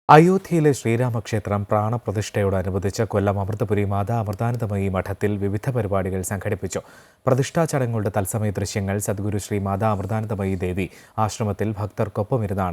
അയോധ്യയിലെ ശ്രീരാമക്ഷേത്രം പ്രാണപ്രതിഷ്ഠയോടനുബന്ധിച്ച് കൊല്ലം അമൃതപുരി മാതാ അമൃതാനന്ദമയി മഠത്തിൽ വിവിധ പരിപാടികൾ സംഘടിപ്പിച്ചു. പ്രതിഷ്ഠാ ചടങ്ങുകളുടെ തത്സമയ ദൃശ്യങ്ങൾ സദ്ഗുരു ശ്രീ മാതാ അമൃതാനന്ദമയി ദേവി ആശ്രമത്തിൽ ഭക്തർക്കൊപ്പമിരുന്നാണ്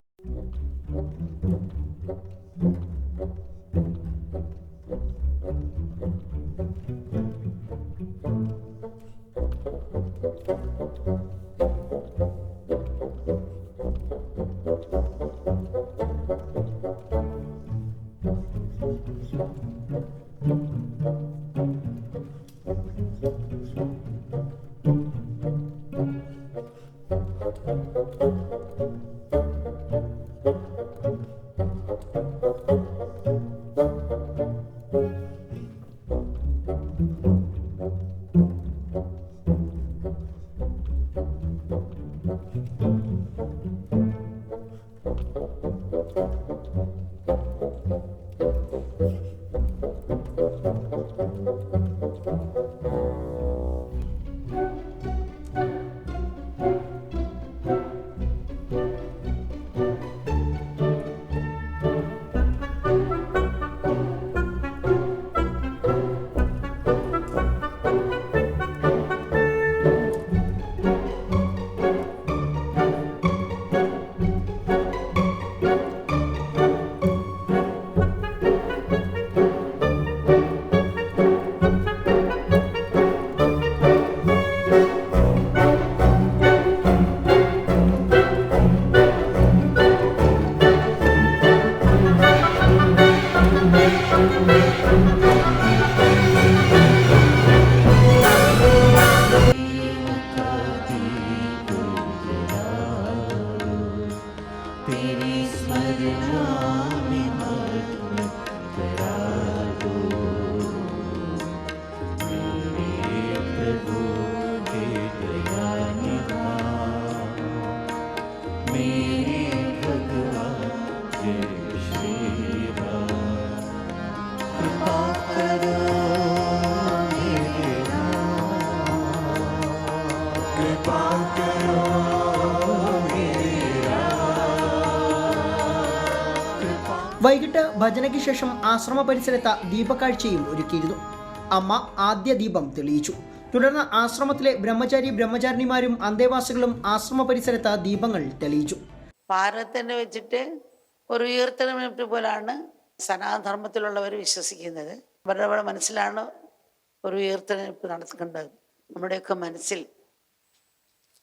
വൈകിട്ട് ഭജനയ്ക്ക് ശേഷം ആശ്രമ പരിസരത്ത് ദീപക്കാഴ്ചയും ഒരുക്കിയിരുന്നു. അമ്മ ആദ്യ ദീപം തെളിയിച്ചു. തുടർന്ന് ആശ്രമത്തിലെ ബ്രഹ്മചാരിമാരും അന്തേവാസികളും ആശ്രമ പരിസരത്ത് ദീപങ്ങൾ തെളിയിച്ചു. ഭാരതത്തിനെ വെച്ചിട്ട് ഒരു ഉയർത്തലിനെ പോലാണ് സനാതനധർമ്മത്തിലുള്ളവർ വിശ്വസിക്കുന്നത്. അവരുടെ മനസ്സിലാണ് ഒരു ഉയർത്തെഴുന്നേൽപ്പ് നടത്തേണ്ടത്, നമ്മുടെയൊക്കെ മനസ്സിൽ.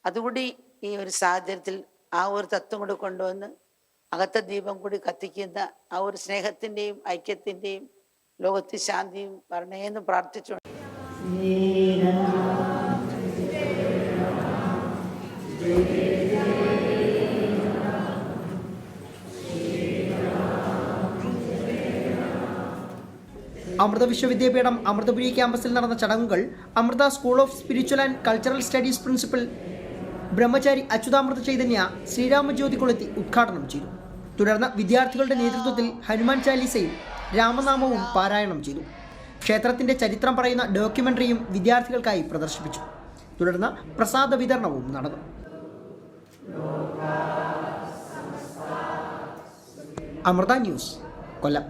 അതുകൂടി ഈ ഒരു സാഹചര്യത്തിൽ ആ ഒരു തത്വം കൂടി കൊണ്ടുവന്ന് അകത്തെ ദീപം കൂടി കത്തിക്കുന്ന ആ ഒരു സ്നേഹത്തിൻ്റെയും ഐക്യത്തിൻ്റെയും ലോകത്തിൽ ശാന്തിയും വരണേന്ന് പ്രാർത്ഥിച്ചുകൊണ്ട് അമൃത വിശ്വവിദ്യാപീഠം അമൃതപുരി ക്യാമ്പസിൽ നടന്ന ചടങ്ങുകൾ Amrita school of spiritual and cultural studies principal Brahmachari Achyutamrita Chaitanya ശ്രീരാമജ്യോതി കൊളുത്തി ഉദ്ഘാടനം ചെയ്തു. തുടർന്ന് വിദ്യാർത്ഥികളുടെ നേതൃത്വത്തിൽ ഹനുമാൻ ചാലീസയും രാമനാമവും പാരായണം ചെയ്തു. ക്ഷേത്രത്തിന്റെ ചരിത്രം പറയുന്ന ഡോക്യുമെന്ററിയും വിദ്യാർത്ഥികൾക്കായി പ്രദർശിപ്പിച്ചു. തുടർന്ന് പ്രസാദ വിതരണവും നടന്നു. അമൃത ന്യൂസ്, കൊല്ലം.